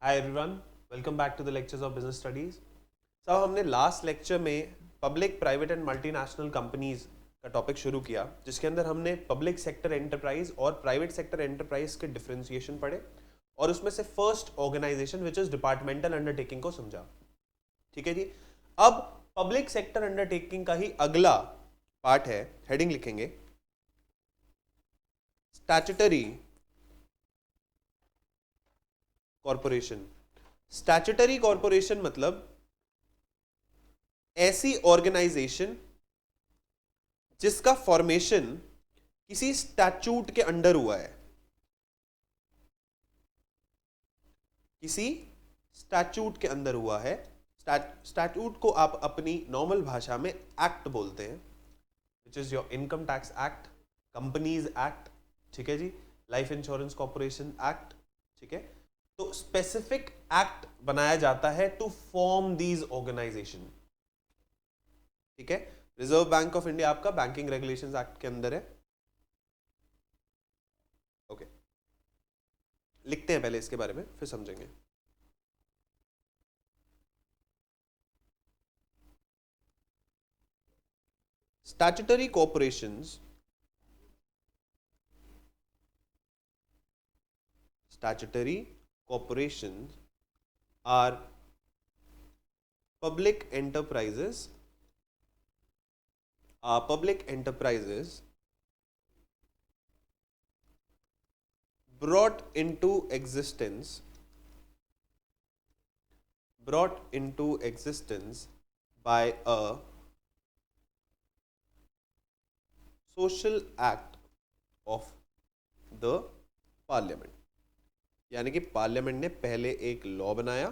Hi everyone, welcome back to the lectures of business studies. साहब हमने last lecture में public private and multinational companies का topic शुरू किया, जिसके अंदर हमने पब्लिक सेक्टर एंटरप्राइज और प्राइवेट सेक्टर एंटरप्राइज के डिफरेंशिएशन पढ़े और उसमें से first organisation which is departmental undertaking को समझा। ठीक है जी। अब पब्लिक सेक्टर अंडरटेकिंग का ही अगला पार्ट है, हेडिंग लिखेंगे स्टैट्यूटरी कॉरपोरेशन। स्टैट्यूटरी कॉरपोरेशन मतलब ऐसी ऑर्गेनाइजेशन जिसका फॉर्मेशन किसी स्टैट्यूट के अंडर हुआ है, किसी स्टैट्यूट के अंदर हुआ है। स्टैट्यूट को आप अपनी नॉर्मल भाषा में एक्ट बोलते हैं, which is your income tax act, companies act, ठीक है जी, लाइफ इंश्योरेंस कॉर्पोरेशन एक्ट। ठीक है, तो स्पेसिफिक एक्ट बनाया जाता है टू फॉर्म दीज ऑर्गेनाइजेशन। ठीक है, रिजर्व बैंक ऑफ इंडिया आपका बैंकिंग रेगुलेशंस एक्ट के अंदर है। ओके, लिखते हैं पहले इसके बारे में, फिर समझेंगे। Statutory corporations statutory corporations are public enterprises public enterprises brought into existence by a social act of the parliament। यानी कि पार्लियामेंट ने पहले एक लॉ बनाया,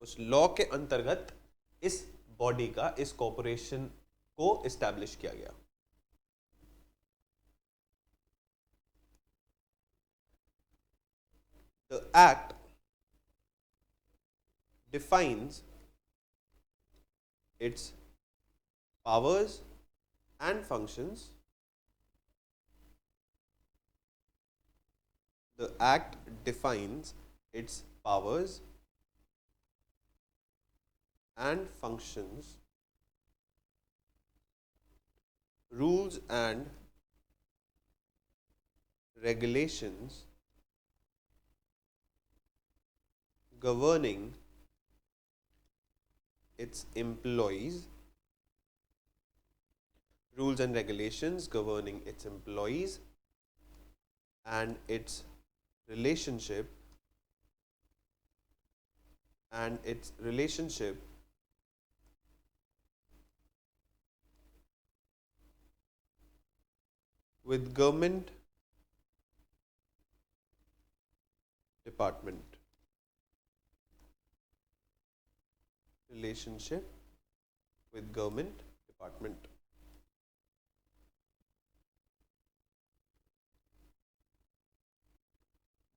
उस लॉ के अंतर्गत इस बॉडी का, इस कॉर्पोरेशन को इस्टेब्लिश किया गया। The act defines its powers and functions. The act defines its powers and functions, rules and regulations governing its employees, rules and regulations governing its employees and its relationship with government department, relationship with government department।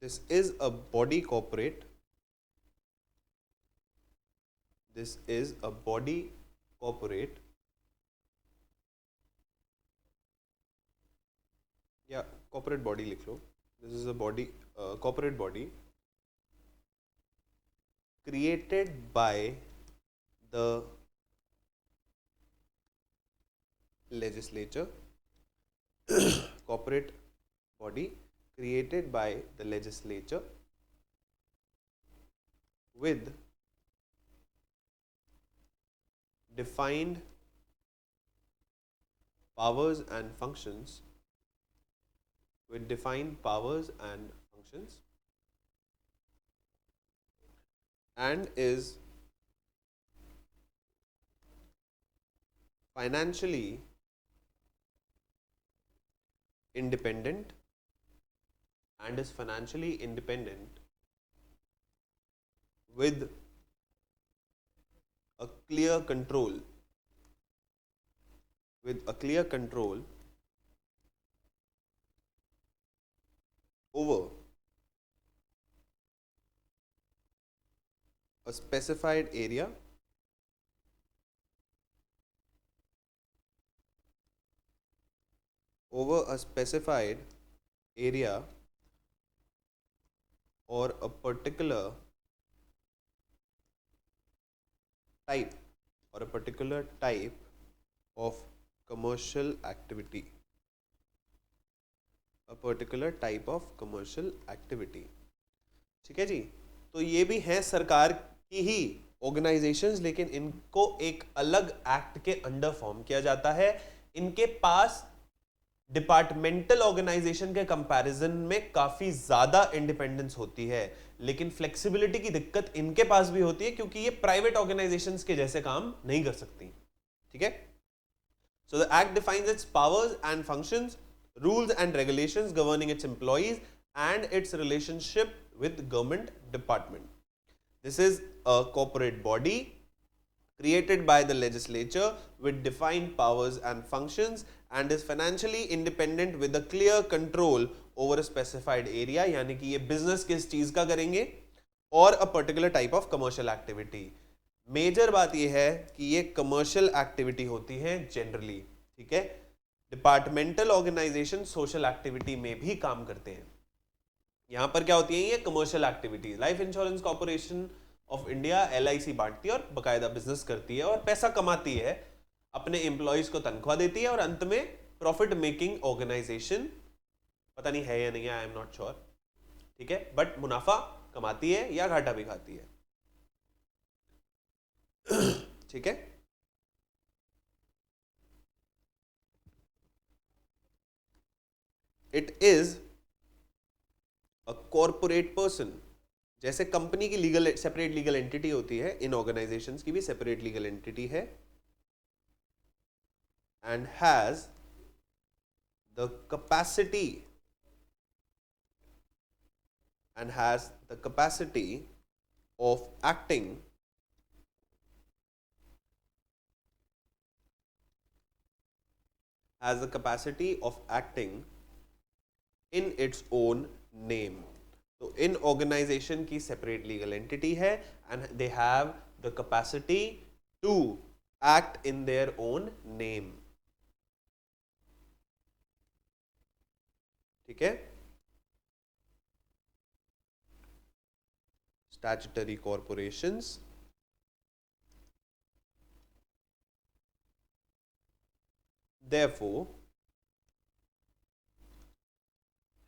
This is a body corporate, this is a body corporate या corporate body लिख लो। This is a body corporate body created by the legislature corporate body created by the legislature with defined powers and functions and is financially independent with a clear control over a specified area or a particular type or a particular type of commercial activity, a particular type of commercial activity। ठीक है जी। तो ये भी हैं सरकार की ही organisations, लेकिन इनको एक अलग एक्ट के अंडर फॉर्म किया जाता है। इनके पास डिपार्टमेंटल ऑर्गेनाइजेशन के कंपैरिजन में काफी ज्यादा इंडिपेंडेंस होती है, लेकिन फ्लेक्सिबिलिटी की दिक्कत इनके पास भी होती है क्योंकि ये प्राइवेट ऑर्गेनाइजेशंस के जैसे काम नहीं कर सकती। ठीक है। So the act defines its powers and functions, rules and regulations governing its employees and its relationship with government department. This is a corporate body created by the legislature with defined powers and functions and is financially independent with a clear control over a specified area, यानी कि ये business किस चीज का करेंगे, और a particular type of commercial activity। Major बात यह है कि ये कमर्शियल एक्टिविटी होती है जनरली। ठीक है। डिपार्टमेंटल ऑर्गेनाइजेशन सोशल एक्टिविटी में भी काम करते हैं। यहां पर क्या होती है, ये commercial activity. Life insurance corporation of India LIC बांटती है और बकायदा बिजनेस करती है और पैसा कमाती है, अपने एम्प्लॉयज को तनख्वाह देती है और अंत में प्रॉफिट मेकिंग ऑर्गेनाइजेशन, पता नहीं है या नहीं है, आई एम नॉट श्योर। ठीक है, बट मुनाफा कमाती है या घाटा भी खाती है। ठीक है। It is a corporate person. जैसे कंपनी की लीगल सेपरेट लीगल एंटिटी होती है, इन ऑर्गेनाइजेशंस की भी सेपरेट लीगल एंटिटी है and has the capacity of acting in its own name। तो इन ऑर्गेनाइजेशन की सेपरेट लीगल एंटिटी है and they have the capacity to act in their own name. ठीक है। Statutory corporations therefore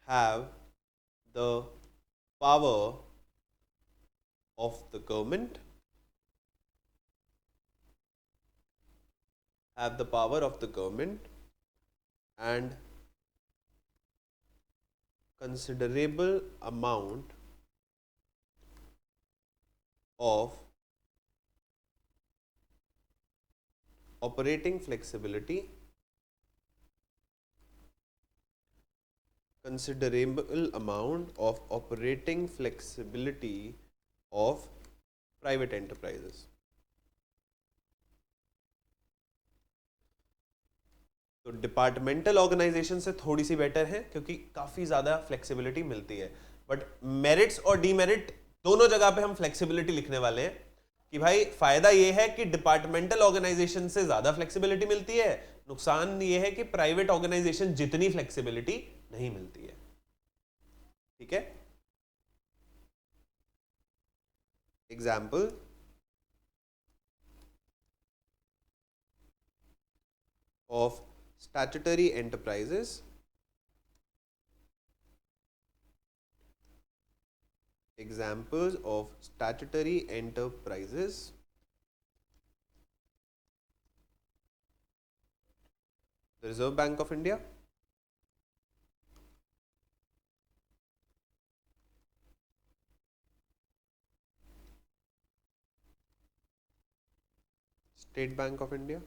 have the power of the government, and considerable amount of operating flexibility, of private enterprises। तो departmental organisation से थोड़ी सी better है क्योंकि काफी ज्यादा flexibility मिलती है, बट मेरिट्स और डीमेरिट दोनों जगह पे हम फ्लेक्सिबिलिटी लिखने वाले हैं कि भाई फायदा ये है कि डिपार्टमेंटल ऑर्गेनाइजेशन से ज्यादा फ्लेक्सिबिलिटी मिलती है, नुकसान ये है कि प्राइवेट ऑर्गेनाइजेशन जितनी फ्लेक्सिबिलिटी नहीं मिलती है। ठीक है। Example of statutory enterprises, examples of statutory enterprises, the Reserve Bank of India, State Bank of India,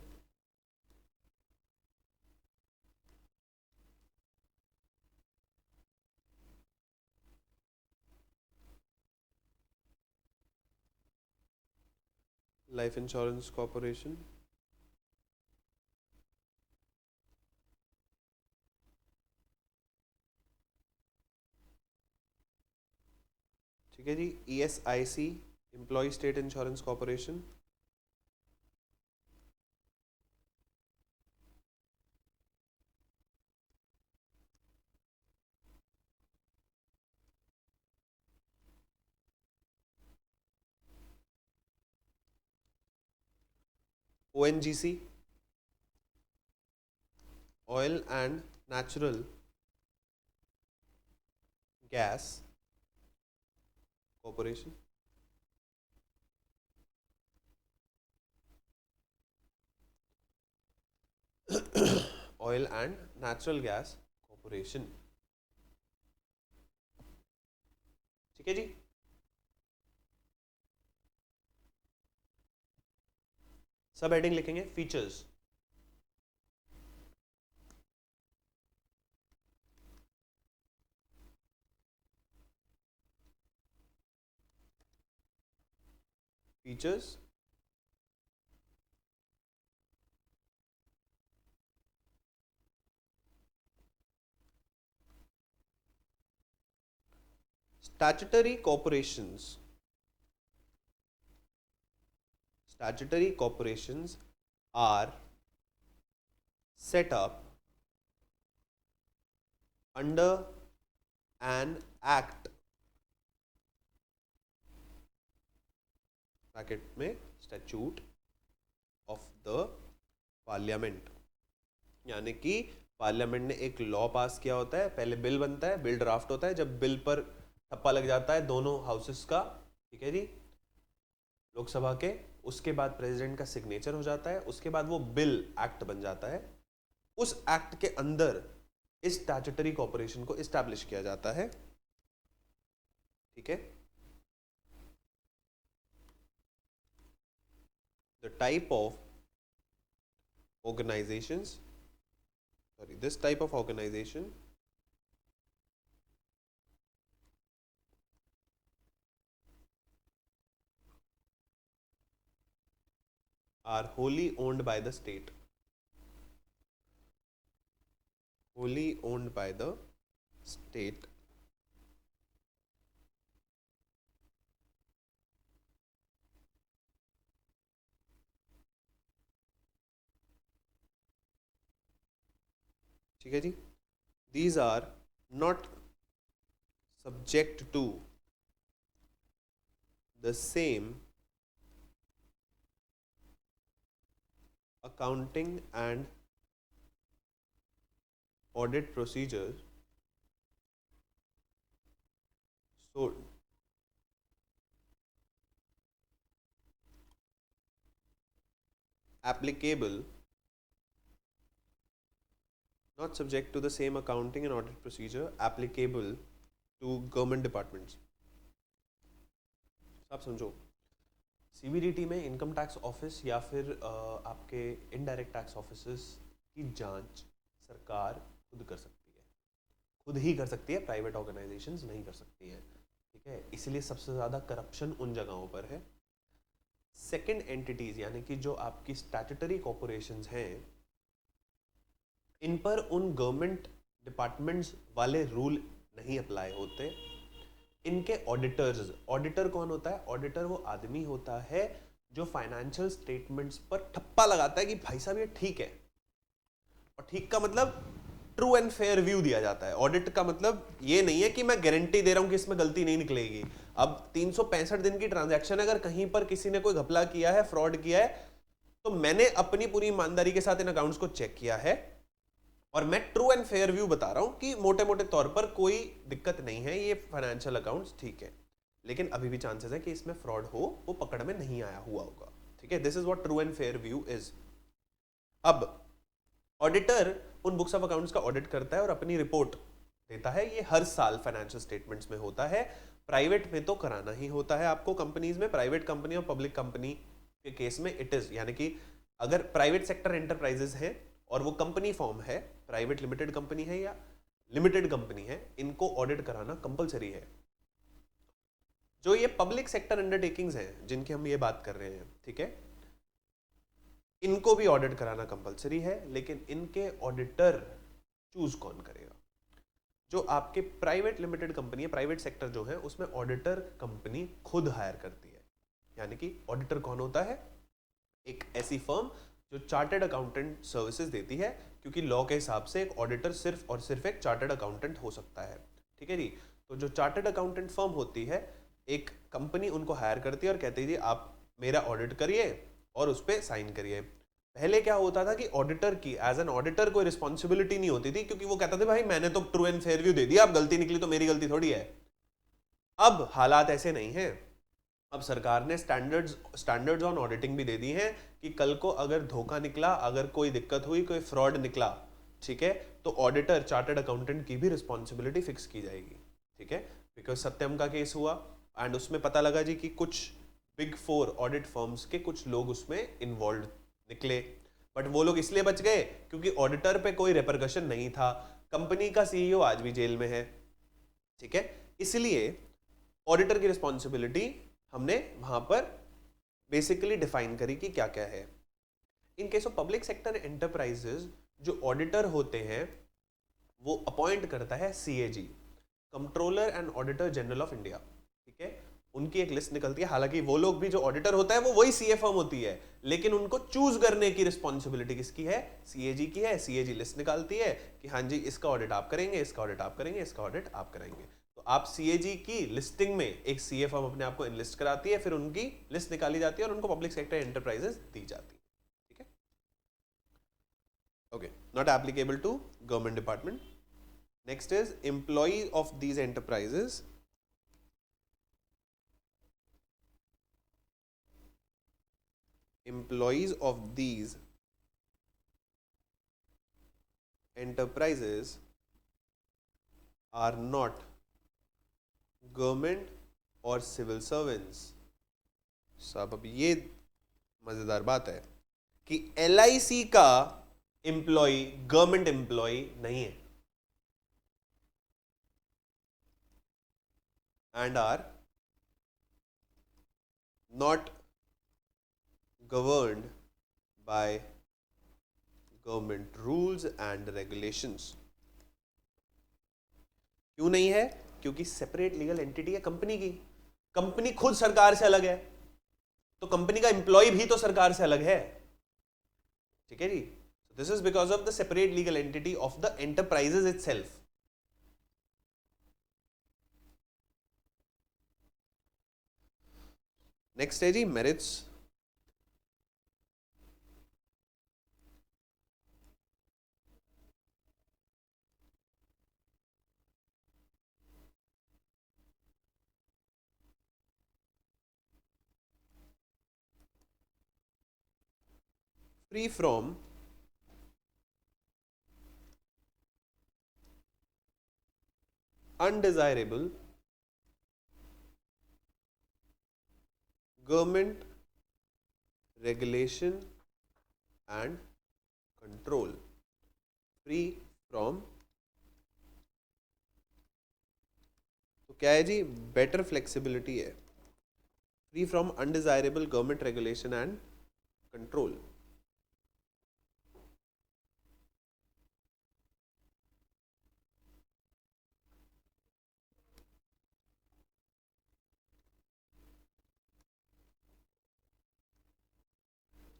Life Insurance Corporation, ठीक है जी, ESIC employ state insurance corporation, ONGC, Oil and Natural Gas Corporation, Oil and Natural Gas Corporation। ठीक है जी। सब heading लिखेंगे। Features, features, statutory corporations, statutory corporations are set up under an act, bracket में statute of the parliament, यानी कि parliament ने एक law पास किया होता है, पहले बिल बनता है, बिल ड्राफ्ट होता है, जब बिल पर ठप्पा लग जाता है दोनों हाउसेस का, ठीक है जी, लोकसभा के, उसके बाद प्रेसिडेंट का सिग्नेचर हो जाता है, उसके बाद वो बिल एक्ट बन जाता है। उस एक्ट के अंदर इस स्टैट्यूटरी कॉर्पोरेशन को एस्टैब्लिश किया जाता है, ठीक है। The type of organizations, this type of organization are wholly owned by the state, wholly owned by the state, ठीक है जी। These are not subject to the same accounting and audit procedures, so applicable, not subject to the same accounting and audit procedure applicable to government departments। आप समझो, CBDT में income tax office या फिर आपके indirect tax offices की जांच सरकार खुद कर सकती है, खुद ही कर सकती है, प्राइवेट ऑर्गेनाइजेशंस नहीं कर सकती हैं, ठीक है। इसलिए सबसे ज़्यादा करप्शन उन जगहों पर है। सेकंड एंटिटीज यानी कि जो आपकी स्टैट्यूटरी कॉर्पोरेशंस हैं, इन पर उन गवर्नमेंट डिपार्टमेंट्स वाले रूल नहीं अप्लाई होते। इनके ऑडिटर्स, ऑडिटर कौन होता है? ऑडिटर वो आदमी होता है जो फाइनेंशियल स्टेटमेंट्स पर ठप्पा लगाता है कि भाई साहब ये ठीक है, और ठीक का मतलब ट्रू एंड फेयर व्यू दिया जाता है। ऑडिट का मतलब ये नहीं है कि मैं गारंटी दे रहा हूं कि इसमें गलती नहीं निकलेगी। अब 365 दिन की ट्रांजैक्शन, अगर कहीं पर किसी ने कोई घपला किया है, फ्रॉड किया है, तो मैंने अपनी पूरी ईमानदारी के साथ इन अकाउंट्स को चेक किया है और मैं ट्रू एंड फेयर व्यू बता रहा हूं कि मोटे मोटे तौर पर कोई दिक्कत नहीं है, ये फाइनेंशियल अकाउंट्स ठीक है। लेकिन अभी भी चांसेस है कि इसमें फ्रॉड हो, वो पकड़ में नहीं आया हुआ होगा, ठीक है। This is what true and fair view is. अब ऑडिटर उन बुक्स ऑफ अकाउंट्स का ऑडिट करता है और अपनी रिपोर्ट देता है। ये हर साल फाइनेंशियल स्टेटमेंट्स में होता है। प्राइवेट में तो कराना ही होता है आपको, कंपनीज में, प्राइवेट कंपनी और पब्लिक कंपनी के केस में इट इज, यानी कि अगर प्राइवेट सेक्टर एंटरप्राइजेस है और वो कंपनी फॉर्म है, प्राइवेट लिमिटेड कंपनी है या लिमिटेड कंपनी है, इनको ऑडिट कराना कंपलसरी है। जो ये पब्लिक सेक्टर अंडरटेकिंग्स हैं जिनकी हम ये बात कर रहे हैं, ठीक है, इनको भी ऑडिट कराना कंपलसरी है, लेकिन इनके ऑडिटर चूज कौन करेगा? जो आपके प्राइवेट लिमिटेड कंपनी है, प्राइवेट सेक्टर जो है, उसमें ऑडिटर कंपनी खुद हायर करती है। यानी कि ऑडिटर कौन होता है? एक ऐसी फर्म जो चार्टर्ड अकाउंटेंट सर्विसेज देती है, क्योंकि लॉ के हिसाब से एक ऑडिटर सिर्फ और सिर्फ एक चार्टर्ड अकाउंटेंट हो सकता है, ठीक है जी। तो जो चार्टर्ड अकाउंटेंट फर्म होती है, एक कंपनी उनको हायर करती है और कहती है जी आप मेरा ऑडिट करिए और उस पर साइन करिए। पहले क्या होता था कि ऑडिटर की एज एन ऑडिटर कोई रिस्पॉन्सिबिलिटी नहीं होती थी, क्योंकि वो कहता था भाई मैंने तो ट्रू एंड फेयर व्यू दे दिया, अब गलती निकली तो मेरी गलती थोड़ी है। अब हालात ऐसे नहीं है। अब सरकार ने स्टैंडर्ड्स ऑन ऑडिटिंग भी दे दी हैं कि कल को अगर धोखा निकला, अगर कोई दिक्कत हुई, कोई फ्रॉड निकला, ठीक है, तो ऑडिटर चार्टर्ड अकाउंटेंट की भी रिस्पॉन्सिबिलिटी फिक्स की जाएगी। ठीक है, बिकॉज सत्यम का केस हुआ एंड उसमें पता लगा जी कि कुछ बिग फोर ऑडिट फर्म्स के कुछ लोग उसमें इन्वॉल्व निकले, बट वो लोग इसलिए बच गए क्योंकि ऑडिटर पे कोई रेपरकशन नहीं था। कंपनी का सीईओ आज भी जेल में है। ठीक है, इसलिए ऑडिटर की रिस्पॉन्सिबिलिटी हमने वहां पर बेसिकली डिफाइन करी कि क्या क्या है। In case of public sector enterprises, जो ऑडिटर होते हैं वो अपॉइंट करता है CAG, controller and auditor general of India. ठीक है, उनकी एक लिस्ट निकलती है। हालांकि वो लोग भी, जो ऑडिटर होता है वो वही सीए फर्म होती है, लेकिन उनको चूज करने की रिस्पॉन्सिबिलिटी किसकी है? सीएजी की है। सीएजी लिस्ट निकालती है कि हाँ जी इसका ऑडिट आप करेंगे, इसका ऑडिट आप करेंगे, इसका ऑडिट आप करेंगे। तो आप सीएजी की लिस्टिंग में एक सीए फर्म अपने आप को इनलिस्ट कराती है, फिर उनकी लिस्ट निकाली जाती है और उनको पब्लिक सेक्टर एंटरप्राइजेस दी जाती है। ठीक है, okay, not applicable to government department. Next is employee of these enterprises employees of these enterprises are not government or civil servants। साहब अब ये मजेदार बात है कि एलआईसी का एम्प्लॉय गवर्नमेंट एम्प्लॉय नहीं है and are not governed by government rules and regulations। क्यों नहीं है? क्योंकि सेपरेट लीगल एंटिटी है कंपनी की। कंपनी खुद सरकार से अलग है, तो कंपनी का एम्प्लॉय भी तो सरकार से अलग है। ठीक है जी, this is because of the separate legal entity of the enterprises itself. Next है जी merits. Free from undesirable government regulation and control। Free from, तो क्या है जी? बेटर फ्लेक्सिबिलिटी है। Free from undesirable government regulation and control.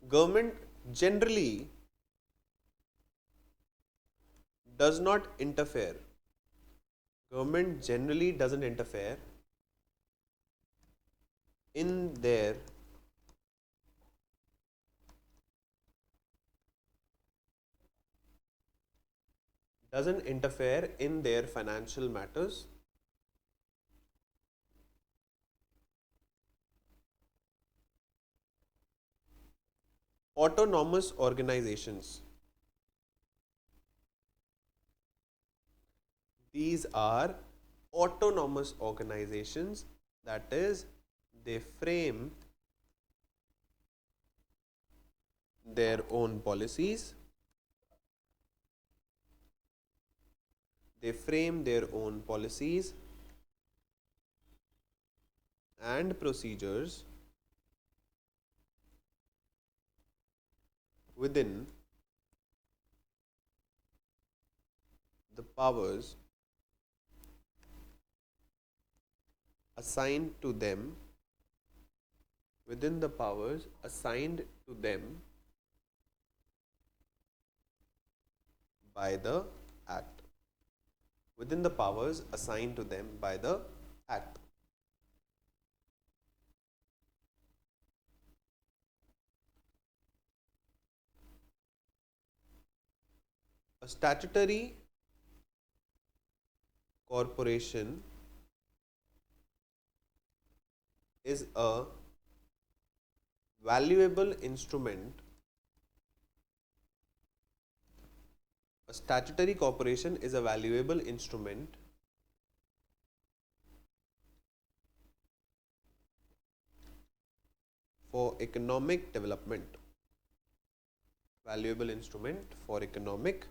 Government generally does not interfere. Government generally doesn't interfere in their financial matters, autonomous organizations. These are autonomous organizations, that is, they frame their own policies, and procedures within the powers assigned to them by the act, within the powers assigned to them by the act। A statutory corporation is a valuable instrument. A statutory corporation is a valuable instrument for economic development. Valuable instrument for economic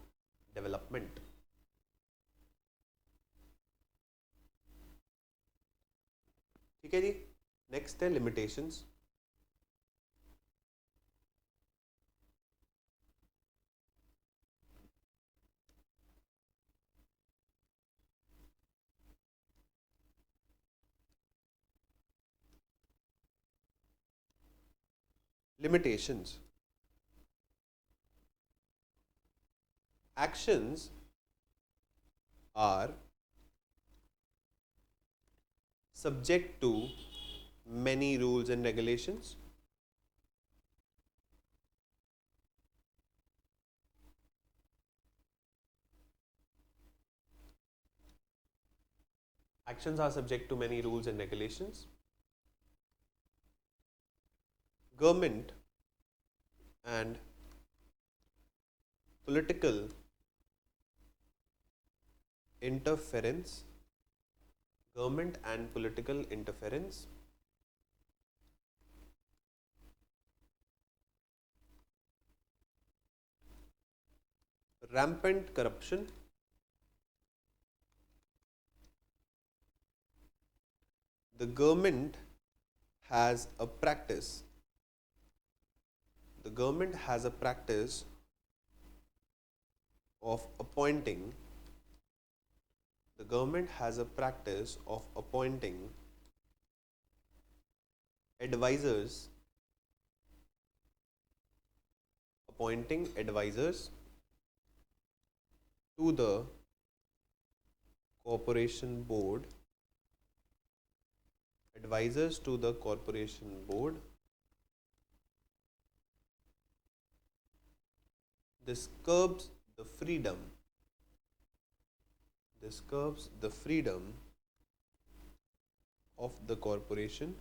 development. ठीक है जी. Next है limitations. Limitations. Actions are subject to many rules and regulations. Actions are subject to many rules and regulations. Government and political interference. Government and political interference. Rampant corruption. The government has a practice. The government has a practice of appointing. The government has a practice of appointing advisors. Appointing advisors to the corporation board. Advisors to the corporation board. This curbs the freedom. This curbs the freedom of the corporation.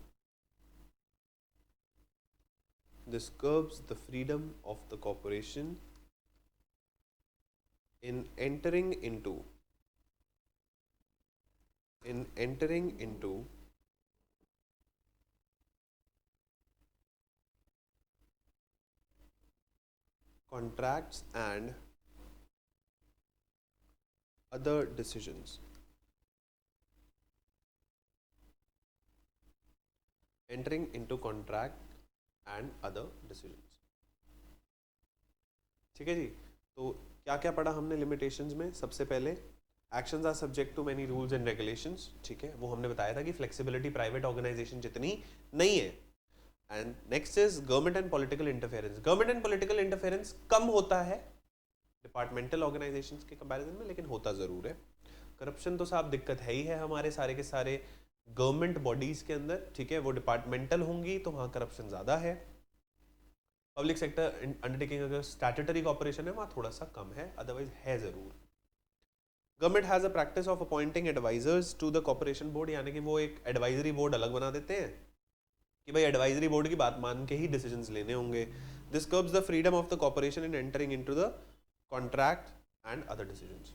This curbs the freedom of the corporation in entering into contracts and other decisions. Entering into contract and other decisions. ठीक है जी. तो क्या क्या पढ़ा हमने limitations में? सबसे पहले actions are subject to many rules and regulations. ठीक है, वो हमने बताया था कि फ्लेक्सिबिलिटी प्राइवेट ऑर्गेनाइजेशन जितनी नहीं है. And next is government and political interference. Government and political interference कम होता है डिपार्टमेंटल ऑर्गेनाइजेशंस के कंपैरिजन में, लेकिन होता जरूर है. करप्शन तो साहब दिक्कत है ही है हमारे सारे के सारे गवर्नमेंट बॉडीज के अंदर. ठीक है, वो डिपार्टमेंटल होंगी तो वहां करप्शन ज्यादा है. पब्लिक सेक्टर अंडरटेकिंग अगर स्टैट्यूटरी कॉर्पोरेशन है वहां थोड़ा सा कम है, अदरवाइज है जरूर. Government has a practice of appointing advisers to the corporation board, यानी कि वो एक एडवाइजरी बोर्ड अलग बना देते हैं कि भाई एडवाइजरी बोर्ड की बात मान के ही डिसीजंस लेने होंगे. This curbs the freedom of the corporation in entering into the contract and other decisions.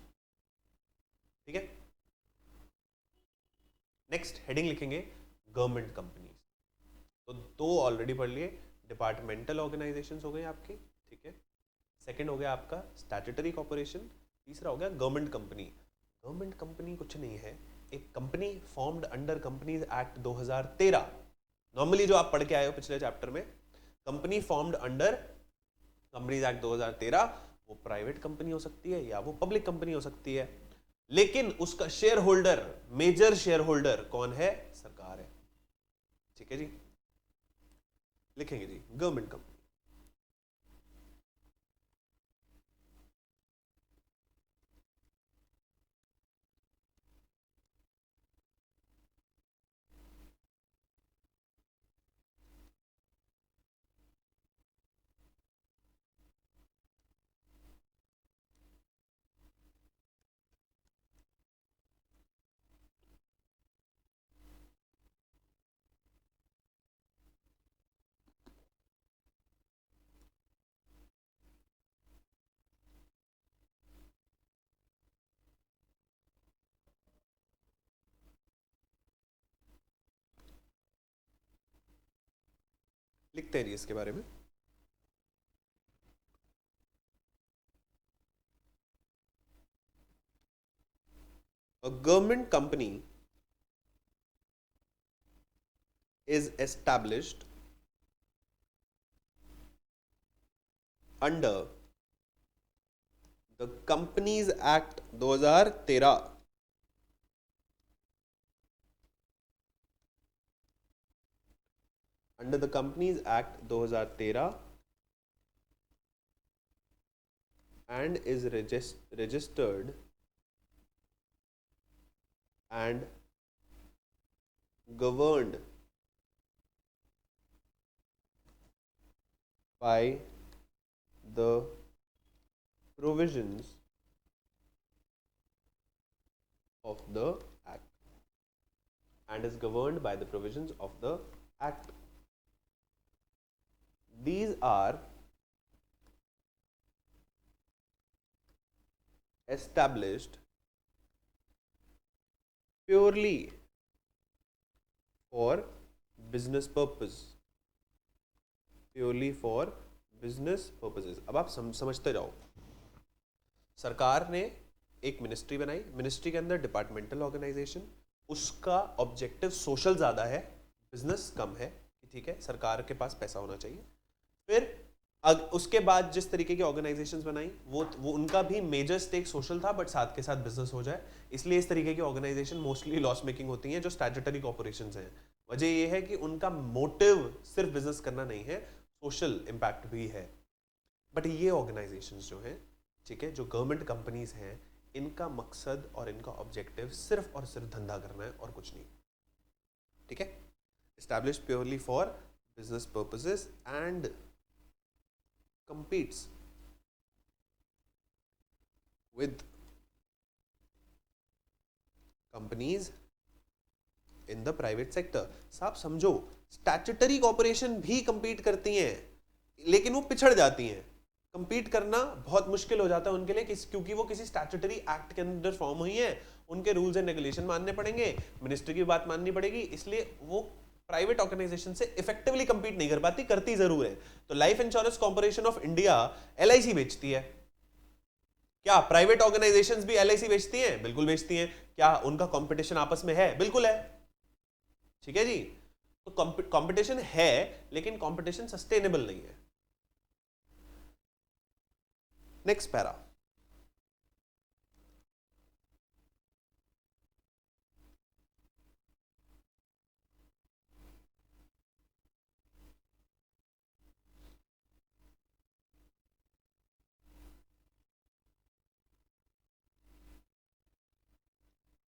ठीक है, नेक्स्ट हेडिंग लिखेंगे गवर्नमेंट कंपनीज. तो दो ऑलरेडी पढ़ लिए. डिपार्टमेंटल ऑर्गेनाइजेशंस हो गए आपके. ठीक है, सेकंड हो गया आपका स्टैट्यूटरी कॉर्पोरेशन. तीसरा हो गया गवर्नमेंट कंपनी. गवर्नमेंट कंपनी कुछ नहीं है, एक company formed under companies act 2013. Normally जो आप पढ़ के आए हो पिछले चैप्टर में, company formed under companies act 2013, वो प्राइवेट कंपनी हो सकती है या वो पब्लिक कंपनी हो सकती है, लेकिन उसका share holder, major share holder कौन है? सरकार है. ठीक है जी, लिखेंगे जी गवर्नमेंट कंपनी. लिखते हैं जी इसके बारे में। A government company is established under the Companies Act 2013 under the Companies Act 2013 and is registered and governed by the provisions of the Act and is governed by the provisions of the Act. These are established purely for business purpose, purely for business purposes. अब आप समझते जाओ। सरकार ने एक ministry बनाई, ministry के अंदर डिपार्टमेंटल ऑर्गेनाइजेशन, उसका ऑब्जेक्टिव सोशल ज़्यादा है, बिजनेस कम है, ठीक है, सरकार के पास पैसा होना चाहिए। फिर उसके बाद जिस तरीके की ऑर्गेनाइजेशंस बनाई वो उनका भी मेजर स्टेक सोशल था, बट साथ के साथ बिजनेस हो जाए, इसलिए इस तरीके की ऑर्गेनाइजेशन मोस्टली लॉस मेकिंग होती हैं, जो स्टैट्यूटरी कॉर्पोरेशंस हैं। वजह ये है कि उनका मोटिव सिर्फ बिजनेस करना नहीं है, सोशल इंपैक्ट भी है। बट ये ऑर्गेनाइजेशंस जो हैं, ठीक है, जो गवर्नमेंट कंपनीज हैं, इनका मकसद और इनका ऑब्जेक्टिव सिर्फ और सिर्फ धंधा करना है और कुछ नहीं, ठीक है। Establish purely for business purposes and competes with companies in the private sector। साहब समझो, स्टैट्यूटरी कॉर्पोरेशन भी compete करती हैं, लेकिन वो पिछड़ जाती हैं। compete करना बहुत मुश्किल हो जाता है उनके लिए, क्योंकि वो किसी स्टैट्यूटरी एक्ट के अंदर फॉर्म हुई है, उनके रूल्स एंड रेगुलेशन मानने पड़ेंगे, मिनिस्ट्री की बात माननी पड़ेगी, इसलिए वो प्राइवेट ऑर्गेनाइजेशन से इफेक्टिवली कंपीट नहीं कर पाती, करती जरूर है। तो life insurance corporation of India LIC बेचती है। क्या प्राइवेट ऑर्गेनाइजेशंस भी एलआईसी बेचती हैं? बिल्कुल बेचती हैं। क्या उनका कंपटीशन आपस में है? बिल्कुल है, ठीक है जी। तो कंपटीशन है, लेकिन कंपटीशन सस्टेनेबल नहीं है। Next para,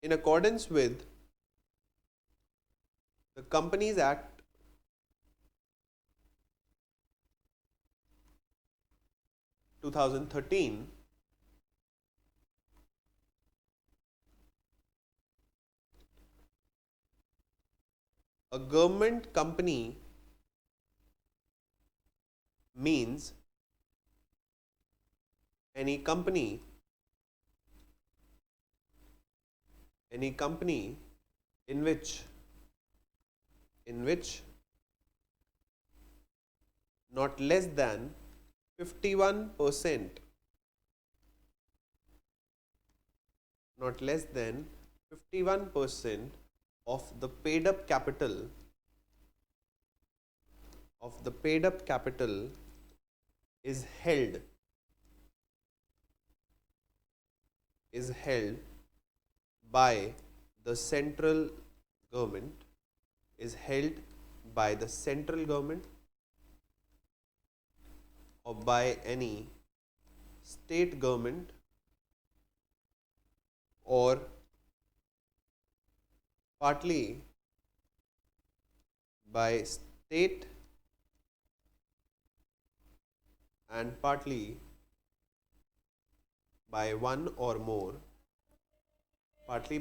in accordance with the Companies Act 2013, a government company means any company in which not less than 51% of the paid up capital is held by the central government, or by any state government or partly by state and partly by one or more partly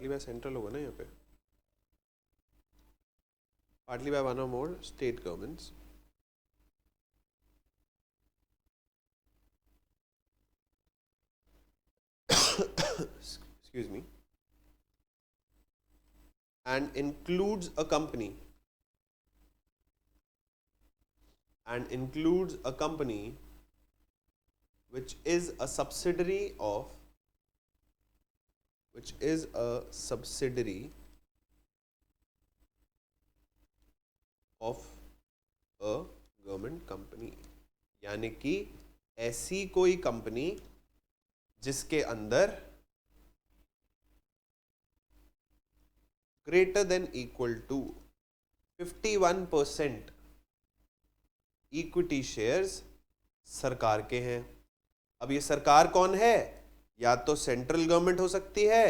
by central होगा ना यहाँ पे, partly by one or more state governments excuse me, and includes a company which is a subsidiary of a government company, यानी कि ऐसी कोई company जिसके अंदर greater than equal to 51% equity shares सरकार के हैं। अब ये सरकार कौन है? या तो सेंट्रल गवर्नमेंट हो सकती है,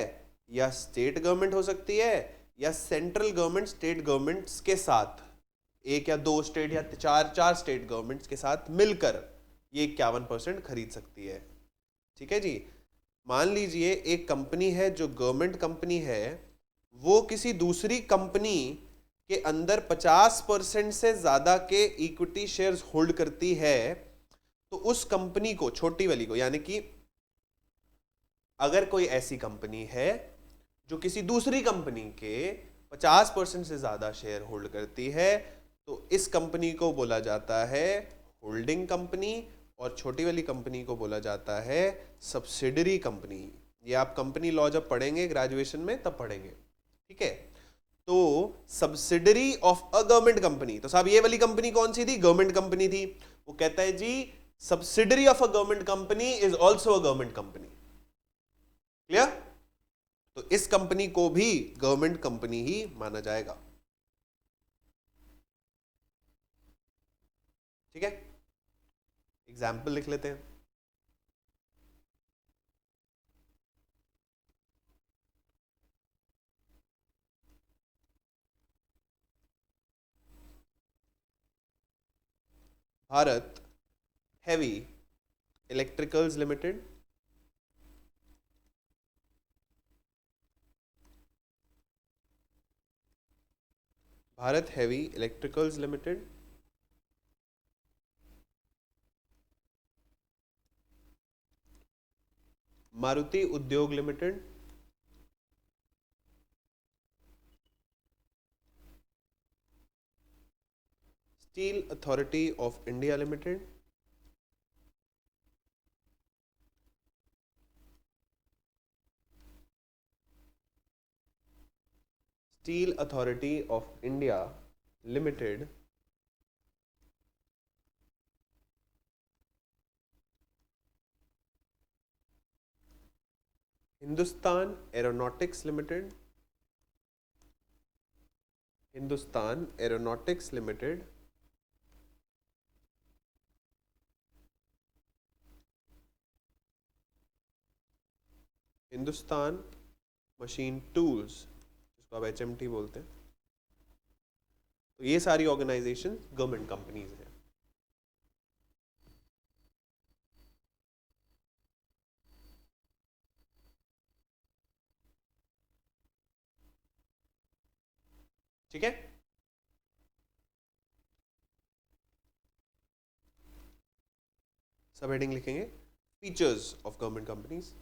या स्टेट गवर्नमेंट हो सकती है, या सेंट्रल गवर्नमेंट स्टेट गवर्नमेंट्स के साथ, एक या दो स्टेट या चार स्टेट गवर्नमेंट्स के साथ मिलकर ये 51% खरीद सकती है। ठीक है जी। मान लीजिए एक कंपनी है जो गवर्नमेंट कंपनी है, वो किसी दूसरी कंपनी के अंदर 50% से ज्यादा के इक्विटी शेयर्स होल्ड करती है, तो उस कंपनी को, छोटी वाली को, यानी कि अगर कोई ऐसी कंपनी है जो किसी दूसरी कंपनी के 50% से ज्यादा शेयर होल्ड करती है, तो इस कंपनी को बोला जाता है होल्डिंग कंपनी, और छोटी वाली कंपनी को बोला जाता है सब्सिडरी कंपनी। ये आप कंपनी लॉ जब पढ़ेंगे ग्रेजुएशन में तब पढ़ेंगे। ठीक है। तो subsidiary of a government company, तो साहब ये वाली कंपनी कौन सी थी? गवर्नमेंट कंपनी थी। वो कहता है जी subsidiary of a government company is also a government company. Clear? तो इस कंपनी को भी गवर्नमेंट कंपनी ही माना जाएगा। ठीक है। एग्जाम्पल लिख लेते हैं। Bharat heavy electricals limited, Bharat heavy electricals limited Maruti Udyog limited, steel authority of India limited, steel authority of India limited, Hindustan aeronautics limited, Hindustan aeronautics limited, Hindustan machine tools, जिसको आप HMT बोलते हैं। तो ये सारी ऑर्गेनाइजेशन गवर्नमेंट कंपनीज हैं। ठीक है। सब हेडिंग लिखेंगे features of government companies.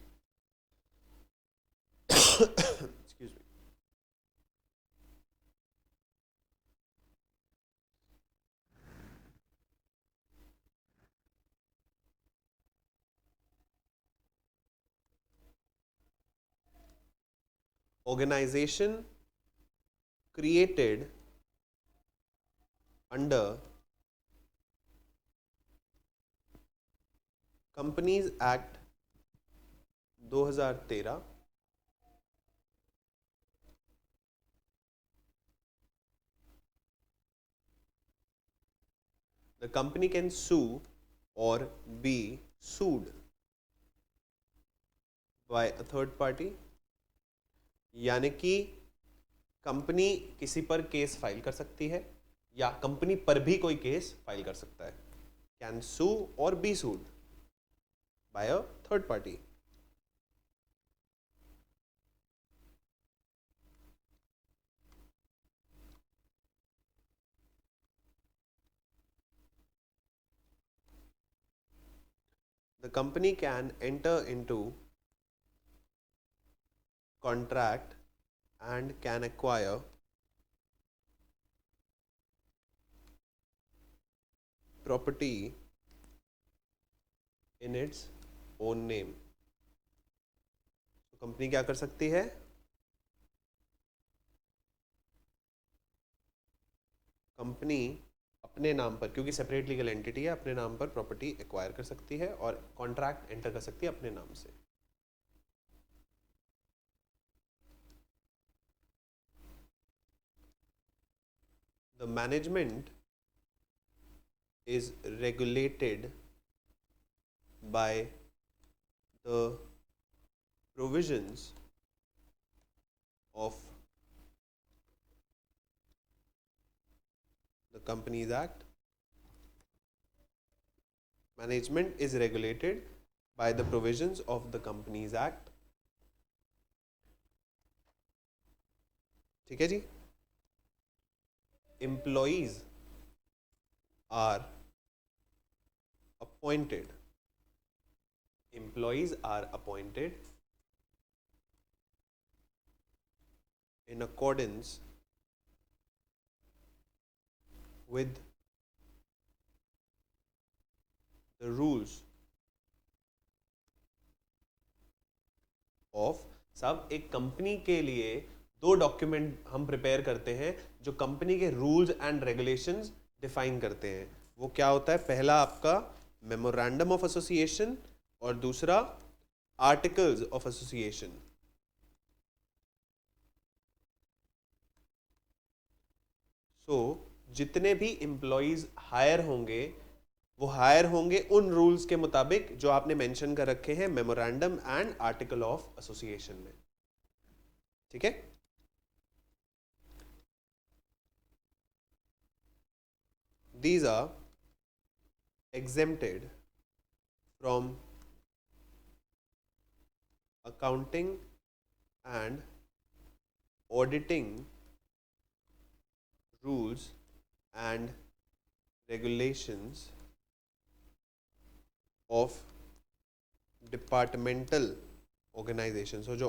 Excuse me. Organization created under Companies Act 2013, the company can sue or be sued by a third party, यानी कि कंपनी किसी पर केस फाइल कर सकती है या कंपनी पर भी कोई केस फाइल कर सकता है। Can sue or be sued by a third party. The company can enter into contract and can acquire property in its own name. तो कंपनी क्या कर सकती है? कंपनी अपने नाम पर, क्योंकि सेपरेट लीगल एंटिटी है, अपने नाम पर प्रॉपर्टी एक्वायर कर सकती है और कॉन्ट्रैक्ट एंटर कर सकती है अपने नाम से. The management is regulated by the provisions of the Companies Act. Management is regulated by the provisions of the Companies Act. ठीक है जी. Employees are appointed. Employees are appointed in accordance with the rules of. सब एक company के लिए दो document हम prepare करते हैं जो कंपनी के रूल्स एंड रेगुलेशंस डिफाइन करते हैं. वो क्या होता है? पहला आपका मेमोरेंडम ऑफ एसोसिएशन और दूसरा आर्टिकल्स ऑफ एसोसिएशन. सो जितने भी एम्प्लॉइज हायर होंगे वो हायर होंगे उन रूल्स के मुताबिक जो आपने मेंशन कर रखे हैं memorandum and article of association में. ठीक है. These are exempted from accounting and auditing rules and regulations of departmental organizations. So जो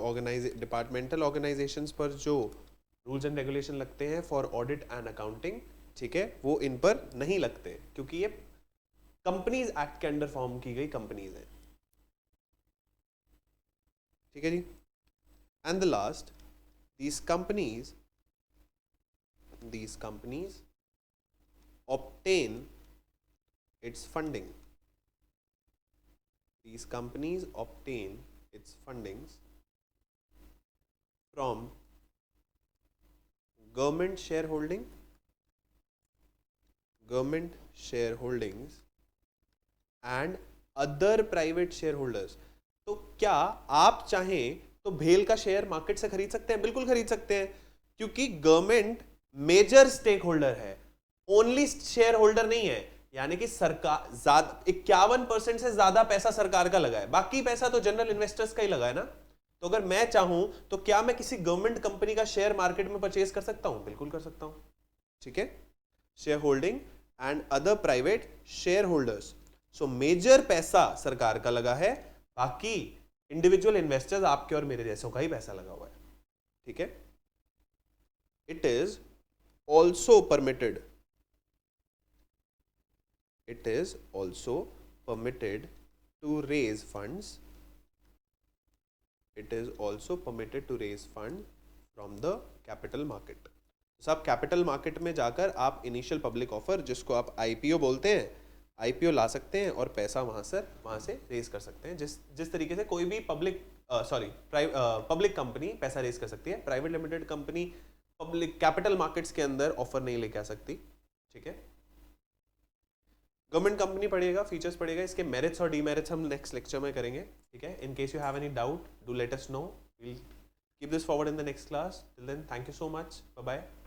departmental organizations पर जो rules and regulation लगते हैं for audit and accounting, ठीक है, वो इन पर नहीं लगते क्योंकि ये कंपनीज एक्ट के अंडर फॉर्म की गई कंपनीज हैं. ठीक है जी. And the last, these companies obtain its funding. These companies obtain its fundings from government shareholdings and other private shareholders. तो क्या आप चाहें तो भेल का शेयर मार्केट से खरीद सकते हैं? बिल्कुल खरीद सकते हैं, क्योंकि गवर्नमेंट मेजर स्टेक होल्डर है, ओनली शेयर होल्डर नहीं है. यानी कि सरकार 51% से ज्यादा पैसा सरकार का लगा है, बाकी पैसा तो जनरल इन्वेस्टर्स का ही लगा है ना. तो अगर मैं चाहूं तो क्या मैं किसी गवर्नमेंट कंपनी का शेयर मार्केट में परचेज कर सकता हूं? बिल्कुल कर सकता हूं. ठीक है. Share holding and other private share holders. So major पैसा सरकार का लगा है, बाकी इंडिविजुअल इन्वेस्टर्स आपके और मेरे जैसों का ही पैसा लगा हुआ है. ठीक है. It is also permitted to raise funds. It is also permitted to raise fund from the capital market. सब कैपिटल मार्केट में जाकर आप इनिशियल पब्लिक ऑफर, जिसको आप आईपीओ बोलते हैं, आईपीओ ला सकते हैं और पैसा वहां से रेज कर सकते हैं. जिस तरीके से कोई भी पब्लिक कंपनी पैसा रेज कर सकती है, private limited company public capital markets के अंदर ऑफर नहीं लेके आ सकती. ठीक है. गवर्नमेंट कंपनी पढ़ेगा, फीचर्स पढ़ेगा, इसके मेरिट्स और डीमेरिट्स हम नेक्स्ट लेक्चर में करेंगे. ठीक है. In case you have any doubt, do let us know. We'll keep this forward in the next class. Till then, thank you so much. Bye bye.